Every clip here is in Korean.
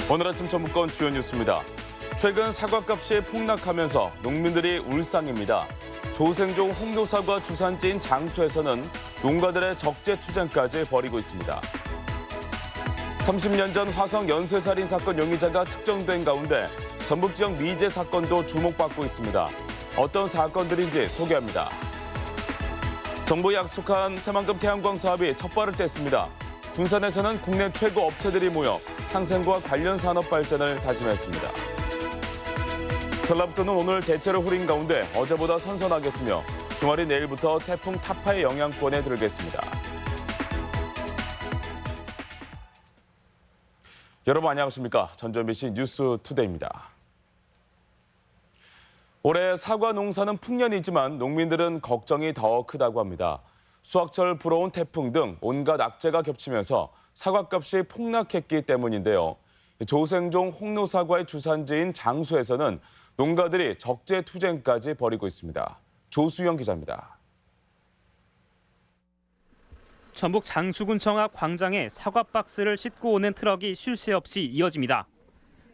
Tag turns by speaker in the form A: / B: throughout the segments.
A: 오늘 아침 전북권 주요 뉴스입니다. 최근 사과값이 폭락하면서 농민들이 울상입니다. 조생종 홍로사과 주산지인 장수에서는 농가들의 적재 투쟁까지 벌이고 있습니다. 30년 전 화성 연쇄살인 사건 용의자가 특정된 가운데 전북 지역 미제 사건도 주목받고 있습니다. 어떤 사건들인지 소개합니다. 정부가 약속한 새만금 태양광 사업이 첫 발을 뗐습니다. 군산에서는 국내 최고 업체들이 모여 상생과 관련 산업 발전을 다짐했습니다. 전라북도는 오늘 대체로 흐린 가운데 어제보다 선선하겠으며 주말인 내일부터 태풍 타파의 영향권에 들겠습니다. 여러분 안녕하십니까? 전주MBC 뉴스투데이입니다. 올해 사과 농사는 풍년이지만 농민들은 걱정이 더 크다고 합니다. 수확철 불어온 태풍 등 온갖 악재가 겹치면서 사과값이 폭락했기 때문인데요. 조생종 홍로사과의 주산지인 장수에서는 농가들이 적재 투쟁까지 벌이고 있습니다. 조수영 기자입니다.
B: 전북 장수군청 앞 광장에 사과 박스를 싣고 오는 트럭이 쉴 새 없이 이어집니다.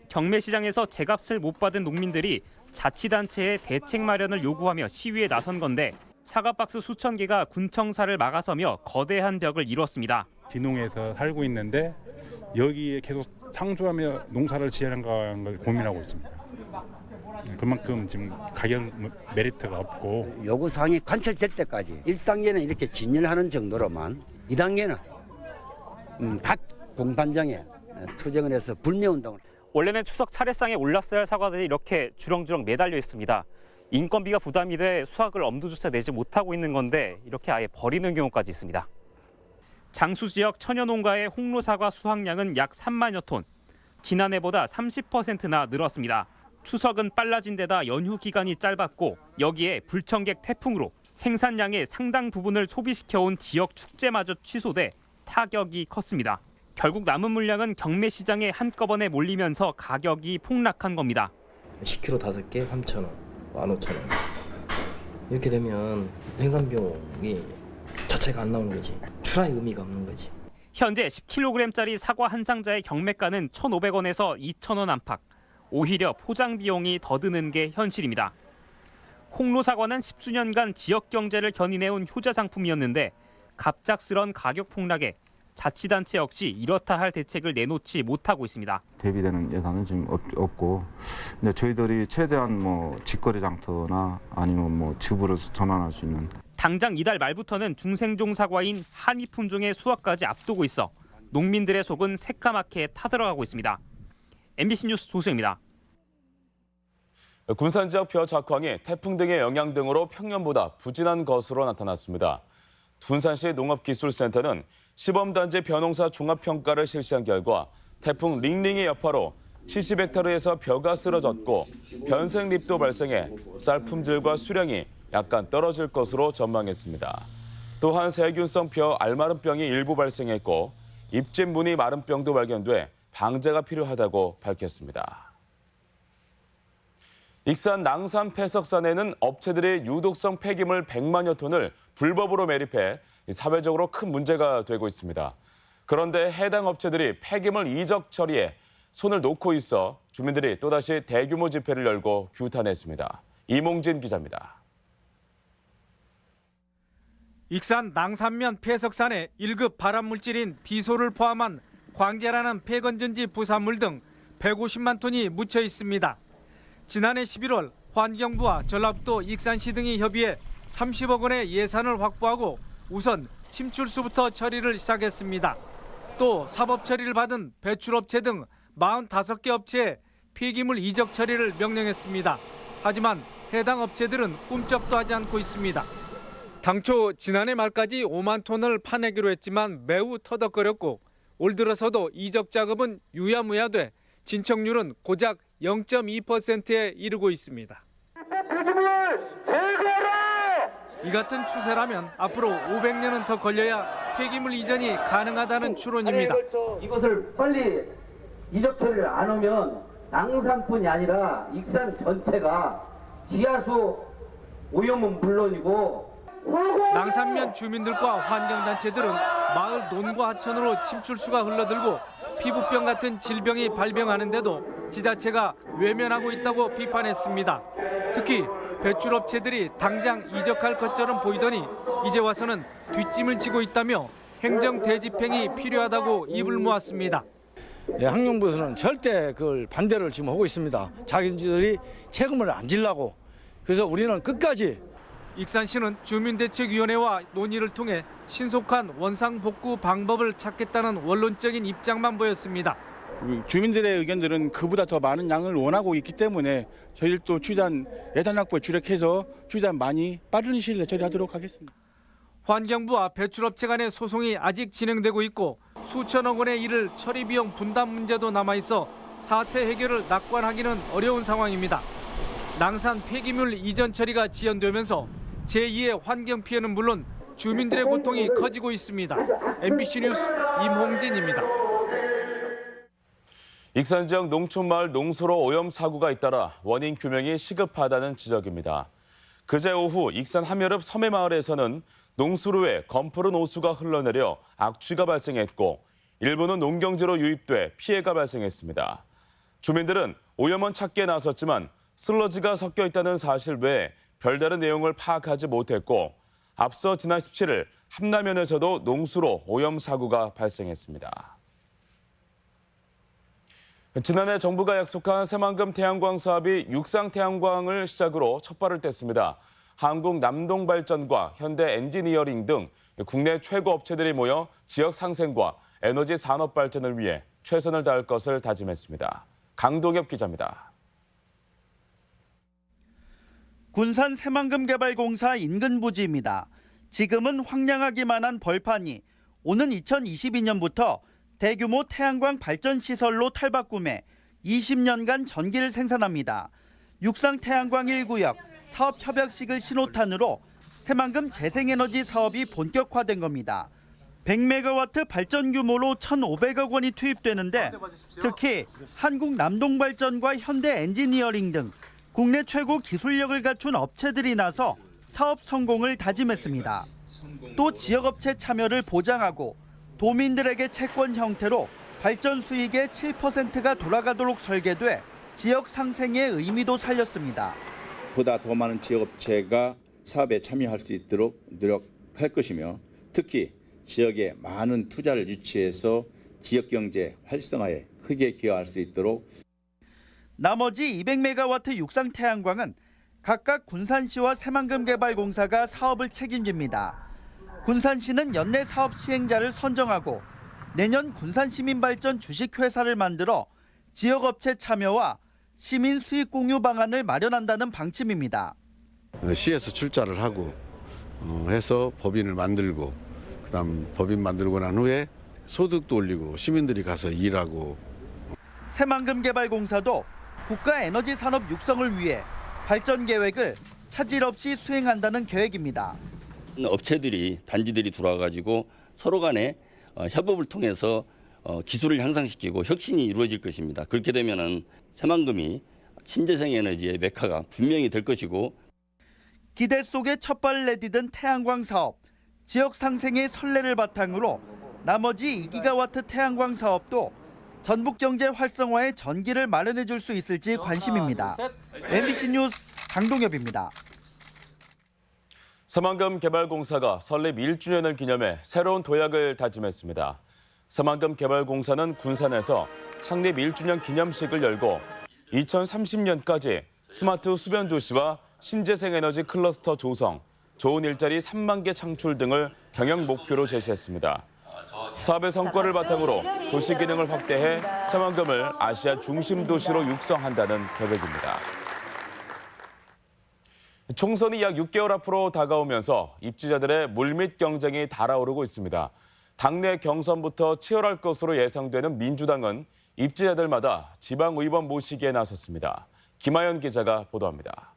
B: 경매시장에서 제값을 못 받은 농민들이 자치단체에 대책 마련을 요구하며 시위에 나선 건데 사과 박스 수천 개가 군청사를 막아서며 거대한 벽을 이뤘습니다.
C: 귀농에서 살고 있는데 여기에 계속 상주하며 농사를 지으는 걸 고민하고 있습니다. 그만큼 지금 가격 메리트가 없고
D: 요구사항이 관철될 때까지 1단계는 이렇게 진열하는 정도로만 2단계는 각 공판장에 투쟁을 해서 불매운동을.
B: 원래는 추석 차례상에 올랐어야 할 사과들이 이렇게 주렁주렁 매달려 있습니다. 인건비가 부담이 돼 수확을 엄두조차 내지 못하고 있는 건데 이렇게 아예 버리는 경우까지 있습니다. 장수 지역 천여농가의 홍로사과 수확량은 약 3만여 톤. 지난해보다 30%나 늘었습니다. 추석은 빨라진 데다 연휴 기간이 짧았고 여기에 불청객 태풍으로 생산량의 상당 부분을 소비시켜온 지역 축제마저 취소돼 타격이 컸습니다. 결국 남은 물량은 경매시장에 한꺼번에 몰리면서 가격이 폭락한 겁니다.
E: 10kg 5개 3,000원, 15,000원. 이렇게 되면 생산 비용이 자체가 안 나오는 거지. 출하의 의미가 없는 거지.
B: 현재 10kg짜리 사과 한 상자의 경매가는 1,500원에서 2,000원 안팎. 오히려 포장 비용이 더 드는 게 현실입니다. 홍로사과는 10수년간 지역 경제를 견인해온 효자 상품이었는데 갑작스런 가격 폭락에 자치단체 역시 이렇다 할 대책을 내놓지 못하고 있습니다.
F: 대비되는 예산은 지금 없고, 근데 저희들이 최대한 직거래 장터나 아니면 주부를 전환할 수 있는.
B: 당장 이달 말부터는 중생종 사과인 한이 품종의 수확까지 앞두고 있어 농민들의 속은 새까맣게 타들어가고 있습니다. MBC 뉴스 조수영입니다.
A: 군산 지역 벼작황이 태풍 등의 영향 등으로 평년보다 부진한 것으로 나타났습니다. 군산시 농업기술센터는 시범단지 벼농사 종합평가를 실시한 결과 태풍 링링의 여파로 70헥타르에서 벼가 쓰러졌고 변색립도 발생해 쌀 품질과 수량이 약간 떨어질 것으로 전망했습니다. 또한 세균성 벼 알마름병이 일부 발생했고 잎집 무늬 마름병도 발견돼 방제가 필요하다고 밝혔습니다. 익산 낭산 폐석산에는 업체들이 유독성 폐기물 100만여 톤을 불법으로 매립해 사회적으로 큰 문제가 되고 있습니다. 그런데 해당 업체들이 폐기물 이적 처리에 손을 놓고 있어 주민들이 또다시 대규모 집회를 열고 규탄했습니다. 이몽진 기자입니다.
G: 익산 낭산면 폐석산에 1급 발암물질인 비소를 포함한 광재라는 폐건전지 부산물 등 150만 톤이 묻혀 있습니다. 지난해 11월 환경부와 전라북도 익산시 등이 협의해 30억 원의 예산을 확보하고 우선 침출수부터 처리를 시작했습니다. 또 사법 처리를 받은 배출업체 등 45개 업체에 폐기물 이적 처리를 명령했습니다. 하지만 해당 업체들은 꿈쩍도 하지 않고 있습니다. 당초 지난해 말까지 5만 톤을 파내기로 했지만 매우 터덕거렸고 올 들어서도 이적 작업은 유야무야돼 진척률은 고작 0.2%에 이르고 있습니다. 이 같은 추세라면 앞으로 500년은 더 걸려야 폐기물 이전이 가능하다는 추론입니다.
H: 이것을 빨리 이적 처리를 안 하면 낭산뿐이 아니라 익산 전체가 지하수 오염은 물론이고
G: 낭산면 주민들과 환경단체들은 마을 논과 하천으로 침출수가 흘러들고 피부병 같은 질병이 발병하는데도 지자체가 외면하고 있다고 비판했습니다. 특히 배출업체들이 당장 이적할 것처럼 보이더니 이제 와서는 뒷짐을 지고 있다며 행정 대집행이 필요하다고 입을 모았습니다.
I: 예, 환경부에서는 절대 그걸 반대를 지금 하고 있습니다. 자기들이 책임을 안 지려고. 그래서 우리는 끝까지.
G: 익산시는 주민대책위원회와 논의를 통해 신속한 원상복구 방법을 찾겠다는 원론적인 입장만 보였습니다.
J: 주민들의 의견들은 그보다 더 많은 양을 원하고 있기 때문에 저희들도 최대한 예산 확보에 주력해서 최대한 많이 빠른 시일 내에 처리하도록 하겠습니다.
G: 환경부와 배출업체 간의 소송이 아직 진행되고 있고 수천억 원의 일을 처리 비용 분담 문제도 남아있어 사태 해결을 낙관하기는 어려운 상황입니다. 낭산 폐기물 이전 처리가 지연되면서 제2의 환경 피해는 물론 주민들의 고통이 커지고 있습니다. MBC 뉴스 임홍진입니다.
A: 익산 지역 농촌마을 농수로 오염 사고가 잇따라 원인 규명이 시급하다는 지적입니다. 그제 오후 익산 함여릅 섬해마을에서는 농수로에 검푸른 호수가 흘러내려 악취가 발생했고 일부는 농경지로 유입돼 피해가 발생했습니다. 주민들은 오염원 찾기에 나섰지만 슬러지가 섞여 있다는 사실 외에 별다른 내용을 파악하지 못했고 앞서 지난 17일 함남면에서도 농수로 오염 사고가 발생했습니다. 지난해 정부가 약속한 새만금 태양광 사업이 육상 태양광을 시작으로 첫 발을 뗐습니다. 한국남동발전과 현대엔지니어링 등 국내 최고 업체들이 모여 지역 상생과 에너지 산업 발전을 위해 최선을 다할 것을 다짐했습니다. 강동엽 기자입니다.
K: 군산 새만금개발공사 인근 부지입니다. 지금은 황량하기만 한 벌판이 오는 2022년부터 대규모 태양광 발전 시설로 탈바꿈해 20년간 전기를 생산합니다. 육상 태양광 1구역 사업 협약식을 신호탄으로 새만금 재생에너지 사업이 본격화된 겁니다. 100메가와트 발전 규모로 1,500억 원이 투입되는데 특히 한국남동발전과 현대엔지니어링 등 국내 최고 기술력을 갖춘 업체들이 나서 사업 성공을 다짐했습니다. 또 지역업체 참여를 보장하고 도민들에게 채권 형태로 발전 수익의 7%가 돌아가도록 설계돼 지역 상생의 의미도 살렸습니다.
L: 보다 더 많은 지역업체가 사업에 참여할 수 있도록 노력할 것이며 특히 지역에 많은 투자를 유치해서 지역경제 활성화에 크게 기여할 수 있도록
K: 나머지 200메가와트 육상 태양광은 각각 군산시와 새만금개발공사가 사업을 책임집니다. 군산시는 연내 사업 시행자를 선정하고 내년 군산시민발전 주식회사를 만들어 지역업체 참여와 시민 수익 공유 방안을 마련한다는 방침입니다.
M: 시에서 출자를 하고 해서 법인을 만들고 그다음 법인 만들고 난 후에 소득도 올리고 시민들이 가서 일하고.
K: 새만금개발공사도 국가에너지 산업 육성을 위해 발전 계획을 차질 없이 수행한다는 계획입니다.
N: 업체들이 단지들이 들어와가지고 서로 간에 협업을 통해서 기술을 향상시키고 혁신이 이루어질 것입니다. 그렇게 되면은 새만금이 신재생 에너지의 메카가 분명히 될 것이고
K: 기대 속에 첫 발을 내디딘 태양광 사업, 지역 상생의 선례를 바탕으로 나머지 2기가와트 태양광 사업도 전북 경제 활성화에 전기를 마련해 줄 수 있을지 관심입니다. MBC 뉴스 강동엽입니다.
A: 새만금개발공사가 설립 1주년을 기념해 새로운 도약을 다짐했습니다. 새만금개발공사는 군산에서 창립 1주년 기념식을 열고 2030년까지 스마트 수변 도시와 신재생 에너지 클러스터 조성, 좋은 일자리 3만 개 창출 등을 경영 목표로 제시했습니다. 사업의 성과를 바탕으로 도시 기능을 확대해 새만금을 아시아 중심 도시로 육성한다는 계획입니다. 총선이 약 6개월 앞으로 다가오면서 입지자들의 물밑 경쟁이 달아오르고 있습니다. 당내 경선부터 치열할 것으로 예상되는 민주당은 입지자들마다 지방의원 모시기에 나섰습니다. 김하연 기자가 보도합니다.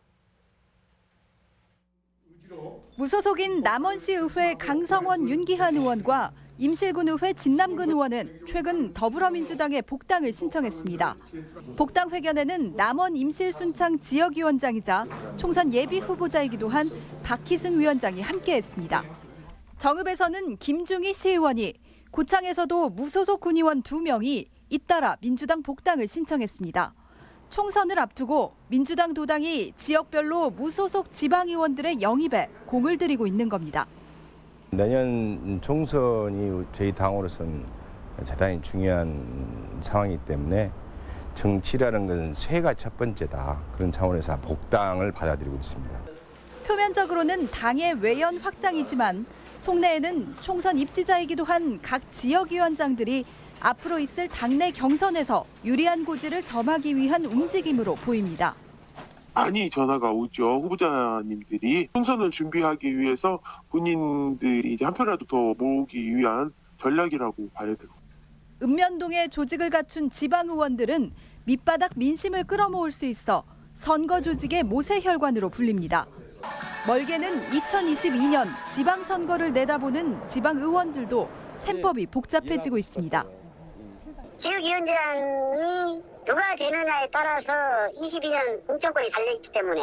O: 무소속인 남원시의회 강성원 윤기한 의원과 임실군 의회 진남근 의원은 최근 더불어민주당에 복당을 신청했습니다. 복당 회견에는 남원 임실순창 지역위원장이자 총선 예비 후보자이기도 한 박희승 위원장이 함께했습니다. 정읍에서는 김중희 시의원이, 고창에서도 무소속 군의원 2명이 잇따라 민주당 복당을 신청했습니다. 총선을 앞두고 민주당 도당이 지역별로 무소속 지방의원들의 영입에 공을 들이고 있는 겁니다.
P: 내년 총선이 저희 당으로서는 대단히 중요한 상황이기 때문에 정치라는 것은 쇠가 첫 번째다. 그런 차원에서 복당을 받아들이고 있습니다.
O: 표면적으로는 당의 외연 확장이지만 속내에는 총선 입지자이기도 한 각 지역위원장들이 앞으로 있을 당내 경선에서 유리한 고지를 점하기 위한 움직임으로 보입니다.
Q: 많이 전화가 오죠. 후보자님들이 총선을 준비하기 위해서 본인들이 이제 한 표라도 더 모으기 위한 전략이라고 봐야 되고.
O: 읍면동에 조직을 갖춘 지방 의원들은 밑바닥 민심을 끌어모을 수 있어 선거 조직의 모세혈관으로 불립니다. 멀게는 2022년 지방선거를 내다보는 지방 의원들도 셈법이 복잡해지고 있습니다.
R: 지역위원장이 누가 되느냐에 따라서 22년 공천권이 달려있기 때문에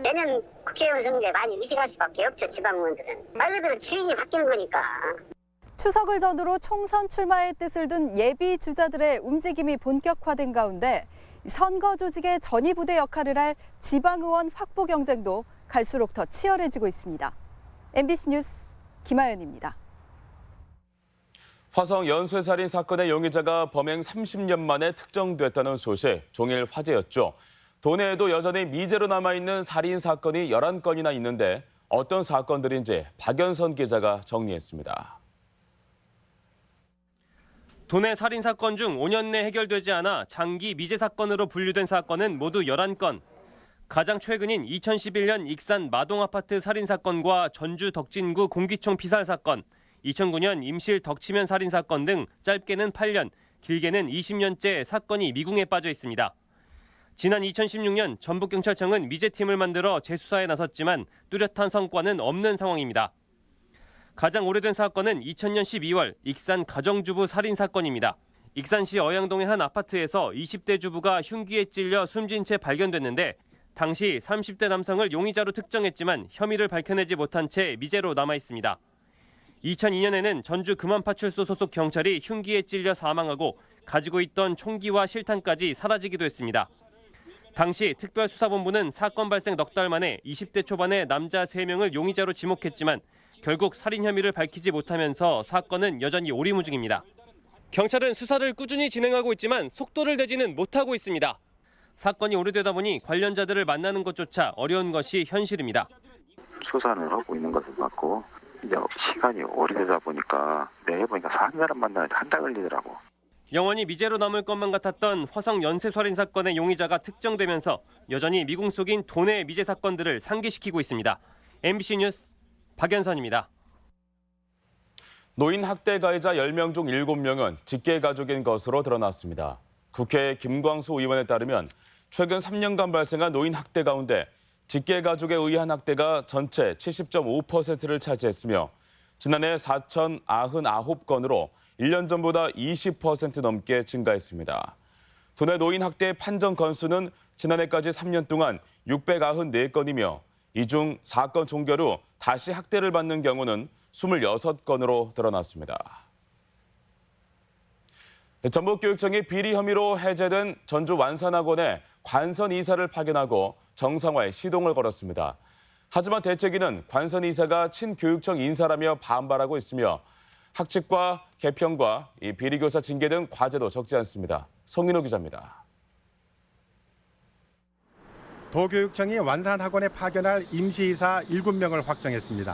R: 내년 국회의원 선거에 많이 의식할 수밖에 없죠. 지방의원들은. 말 그대로 주인이 바뀌는 거니까.
O: 추석을 전후로 총선 출마의 뜻을 둔 예비 주자들의 움직임이 본격화된 가운데 선거 조직의 전위부대 역할을 할 지방의원 확보 경쟁도 갈수록 더 치열해지고 있습니다. MBC 뉴스 김하연입니다.
A: 화성 연쇄살인 사건의 용의자가 범행 30년 만에 특정됐다는 소식, 종일 화제였죠. 도내에도 여전히 미제로 남아있는 살인 사건이 11건이나 있는데 어떤 사건들인지 박연선 기자가 정리했습니다.
S: 도내 살인 사건 중 5년 내 해결되지 않아 장기 미제 사건으로 분류된 사건은 모두 11건. 가장 최근인 2011년 익산 마동아파트 살인 사건과 전주 덕진구 공기총 피살 사건, 2009년 임실 덕치면 살인 사건 등 짧게는 8년, 길게는 20년째 사건이 미궁에 빠져 있습니다. 지난 2016년 전북경찰청은 미제팀을 만들어 재수사에 나섰지만 뚜렷한 성과는 없는 상황입니다. 가장 오래된 사건은 2000년 12월 익산 가정주부 살인 사건입니다. 익산시 어양동의 한 아파트에서 20대 주부가 흉기에 찔려 숨진 채 발견됐는데 당시 30대 남성을 용의자로 특정했지만 혐의를 밝혀내지 못한 채 미제로 남아 있습니다. 2002년에는 전주 금암파출소 소속 경찰이 흉기에 찔려 사망하고 가지고 있던 총기와 실탄까지 사라지기도 했습니다. 당시 특별수사본부는 사건 발생 넉 달 만에 20대 초반의 남자 3명을 용의자로 지목했지만 결국 살인 혐의를 밝히지 못하면서 사건은 여전히 오리무중입니다. 경찰은 수사를 꾸준히 진행하고 있지만 속도를 내지는 못하고 있습니다. 사건이 오래되다 보니 관련자들을 만나는 것조차 어려운 것이 현실입니다.
T: 수사를 하고 있는 것은 맞고 이제 시간이 오래되다 보니까 내가 보니까 사람을 만나는데 한 달 걸리더라고.
S: 영원히 미제로 남을 것만 같았던 화성 연쇄살인 사건의 용의자가 특정되면서 여전히 미궁 속인 도내 미제 사건들을 상기시키고 있습니다. MBC 뉴스 박연선입니다.
A: 노인 학대 가해자 10명 중 7명은 직계 가족인 것으로 드러났습니다. 국회 김광수 의원에 따르면 최근 3년간 발생한 노인 학대 가운데 직계 가족에 의한 학대가 전체 70.5%를 차지했으며 지난해 4,099건으로 1년 전보다 20% 넘게 증가했습니다. 도내 노인 학대 판정 건수는 지난해까지 3년 동안 694건이며 이 중 사건 종결 후 다시 학대를 받는 경우는 26건으로 드러났습니다. 전북교육청이 비리 혐의로 해제된 전주 완산학원에 관선 이사를 파견하고 정상화에 시동을 걸었습니다. 하지만 대책위는 관선 이사가 친교육청 인사라며 반발하고 있으며 학칙과 개편과 비리교사 징계 등 과제도 적지 않습니다. 성인호 기자입니다.
U: 도교육청이 완산학원에 파견할 임시이사 7명을 확정했습니다.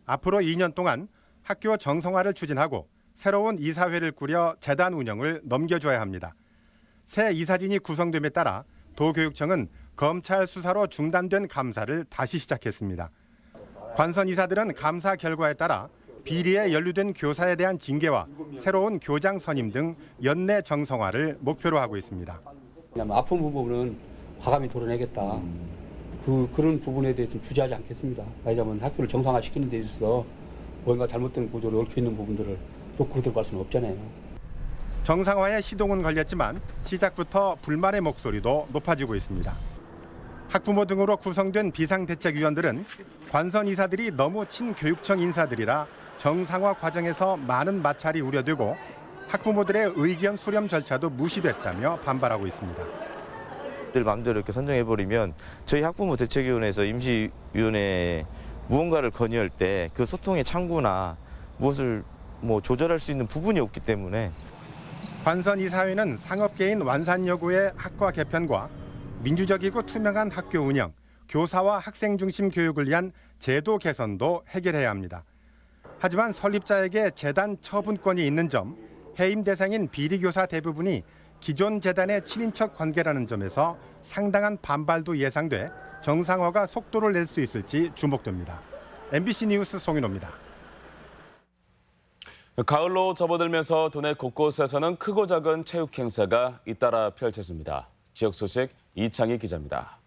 U: 앞으로 2년 동안 학교 정성화를 추진하고 새로운 이사회를 꾸려 재단 운영을 넘겨줘야 합니다. 새 이사진이 구성됨에 따라 도교육청은 검찰 수사로 중단된 감사를 다시 시작했습니다. 관선 이사들은 감사 결과에 따라 비리에 연루된 교사에 대한 징계와 새로운 교장 선임 등 연내 정성화를 목표로 하고 있습니다.
V: 아픈 부분은 과감히 도려내겠다. 그런 부분에 대해 좀 주저하지 않겠습니다. 말하자면 학교를 정상화시키는 데 있어서 뭔가 잘못된 구조를 얽혀 있는 부분들을 또 그대로 갈 수는 없잖아요.
U: 정상화에 시동은 걸렸지만 시작부터 불만의 목소리도 높아지고 있습니다. 학부모 등으로 구성된 비상대책위원들은 관선 이사들이 너무 친교육청 인사들이라 정상화 과정에서 많은 마찰이 우려되고 학부모들의 의견 수렴 절차도 무시됐다며 반발하고 있습니다.
C: 들 마음대로 이렇게 선정해버리면 저희 학부모 대책위원회에서 임시위원회 무언가를 건의할 때 그 소통의 창구나 무엇을 조절할 수 있는 부분이 없기 때문에
U: 관선 이사회는 상업계인 완산 여고의 학과 개편과 민주적이고 투명한 학교 운영, 교사와 학생 중심 교육을 위한 제도 개선도 해결해야 합니다. 하지만 설립자에게 재단 처분권이 있는 점, 해임 대상인 비리 교사 대부분이 기존 재단의 친인척 관계라는 점에서 상당한 반발도 예상돼 정상화가 속도를 낼 수 있을지 주목됩니다. MBC 뉴스 송인호입니다.
A: 가을로 접어들면서 도내 곳곳에서는 크고 작은 체육 행사가 잇따라 펼쳐집니다. 지역 소식 이창희 기자입니다.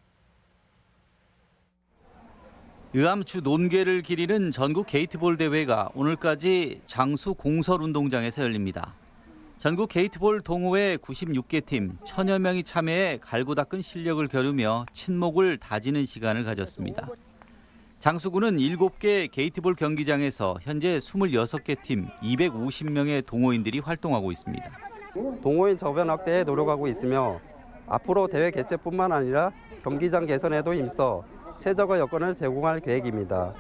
D: 의암주 논계를 기리는 전국 게이트볼 대회가 오늘까지 장수 공설운동장에서 열립니다. 전국 게이트볼 동호회 96개 팀 1000여 명이 참여해 갈고 닦은 실력을 겨루며 친목을 다지는 시간을 가졌습니다. 장수군은 7개 게이트볼 경기장에서 현재 26개 팀 250명의 동호인들이 활동하고 있습니다.
W: 동호인 저변 확대에 노력하고 있으며 앞으로 대회 개최뿐만 아니라 경기장 개선에도 힘써 최적의 여건을 제공할 계획입니다.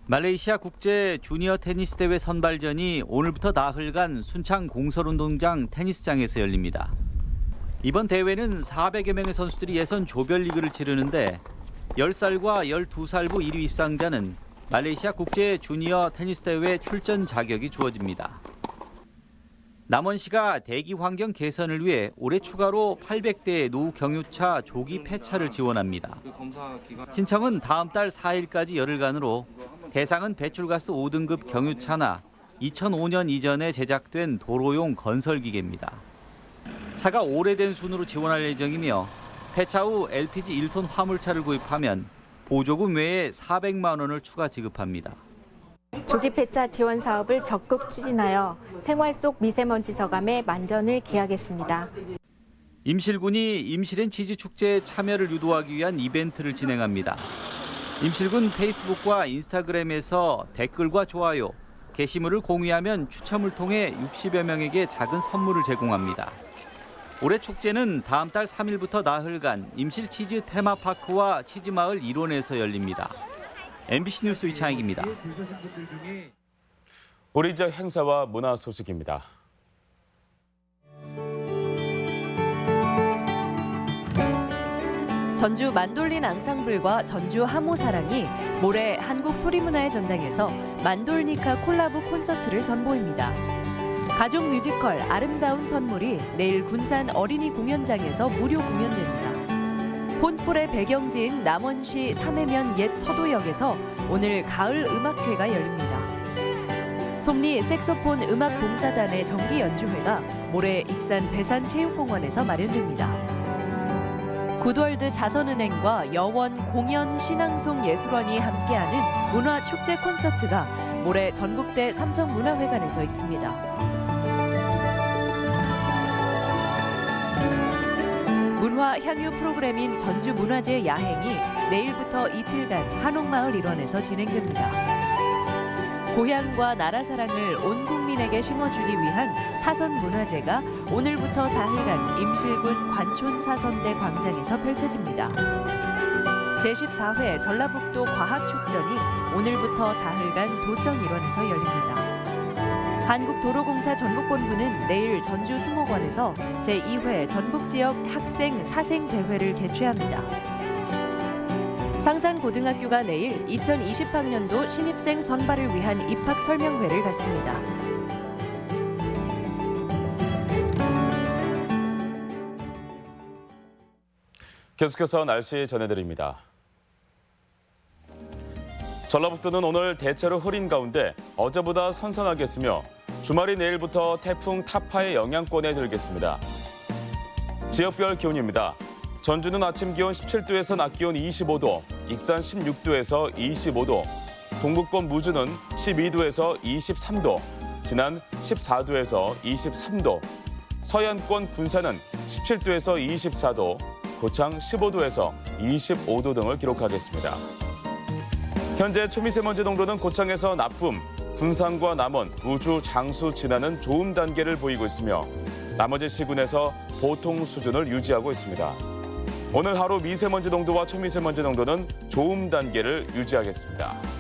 D: 말레이시아 국제 주니어 테니스 대회 선발전이 오늘부터 나흘간 순창 공설운동장 테니스장에서 열립니다. 이번 대회는 400여 명의 선수들이 예선 조별리그를 치르는데 10살과 12살부 1위 입상자는 말레이시아 국제 주니어 테니스 대회 출전 자격이 주어집니다. 남원시가 대기 환경 개선을 위해 올해 추가로 800대의 노후 경유차 조기 폐차를 지원합니다. 신청은 다음 달 4일까지 열흘간으로 대상은 배출가스 5등급 경유차나 2005년 이전에 제작된 도로용 건설기계입니다. 차가 오래된 순으로 지원할 예정이며 폐차 후 LPG 1톤 화물차를 구입하면 보조금 외에 400만 원을 추가 지급합니다.
X: 조기 폐차 지원 사업을 적극 추진하여 생활 속 미세먼지 저감에 만전을 기하겠습니다.
D: 임실군이 임실엔 치즈 축제에 참여를 유도하기 위한 이벤트를 진행합니다. 임실군 페이스북과 인스타그램에서 댓글과 좋아요, 게시물을 공유하면 추첨을 통해 60여 명에게 작은 선물을 제공합니다. 올해 축제는 다음 달 3일부터 나흘간 임실 치즈 테마파크와 치즈마을 일원에서 열립니다. MBC 뉴스 이창익입니다.
A: 우리 지역 행사와 문화 소식입니다.
Y: 전주 만돌린 앙상블과 전주 하모사랑이 모레 한국소리문화의 전당에서 만돌니카 콜라보 콘서트를 선보입니다. 가족 뮤지컬 아름다운 선물이 내일 군산 어린이 공연장에서 무료 공연됩니다. 폰볼의 배경지인 남원시 삼해면 옛 서도역에서 오늘 가을 음악회가 열립니다. 솜리 색소폰 음악봉사단의 정기 연주회가 모레 익산 배산체육공원에서 마련됩니다. 굿월드 자선은행과 여원 공연 신앙송 예술원이 함께하는 문화축제 콘서트가 모레 전북대 삼성문화회관에서 있습니다. 문화 향유 프로그램인 전주문화제 야행이 내일부터 이틀간 한옥마을 일원에서 진행됩니다. 고향과 나라 사랑을 온 국민에게 심어주기 위한 사선문화제가 오늘부터 4일간 임실군 관촌사선대 광장에서 펼쳐집니다. 제14회 전라북도 과학축전이 오늘부터 4일간 도청 일원에서 열립니다. 한국도로공사 전북본부는 내일 전주 수목원에서 제2회 전북지역 학생 사생대회를 개최합니다. 상산고등학교가 내일 2020학년도 신입생 선발을 위한 입학 설명회를 갖습니다.
A: 계속해서 날씨 전해드립니다. 전라북도는 오늘 대체로 흐린 가운데 어제보다 선선하겠으며 주말이 내일부터 태풍 타파의 영향권에 들겠습니다. 지역별 기온입니다. 전주는 아침 기온 17도에서 낮 기온 25도, 익산 16도에서 25도, 동북권 무주는 12도에서 23도, 진안 14도에서 23도, 서해안권 군산은 17도에서 24도, 고창 15도에서 25도 등을 기록하겠습니다. 현재 초미세먼지 농도는 고창에서 나쁨, 군산과 남원, 우주, 장수, 진안은 좋음 단계를 보이고 있으며 나머지 시군에서 보통 수준을 유지하고 있습니다. 오늘 하루 미세먼지 농도와 초미세먼지 농도는 좋음 단계를 유지하겠습니다.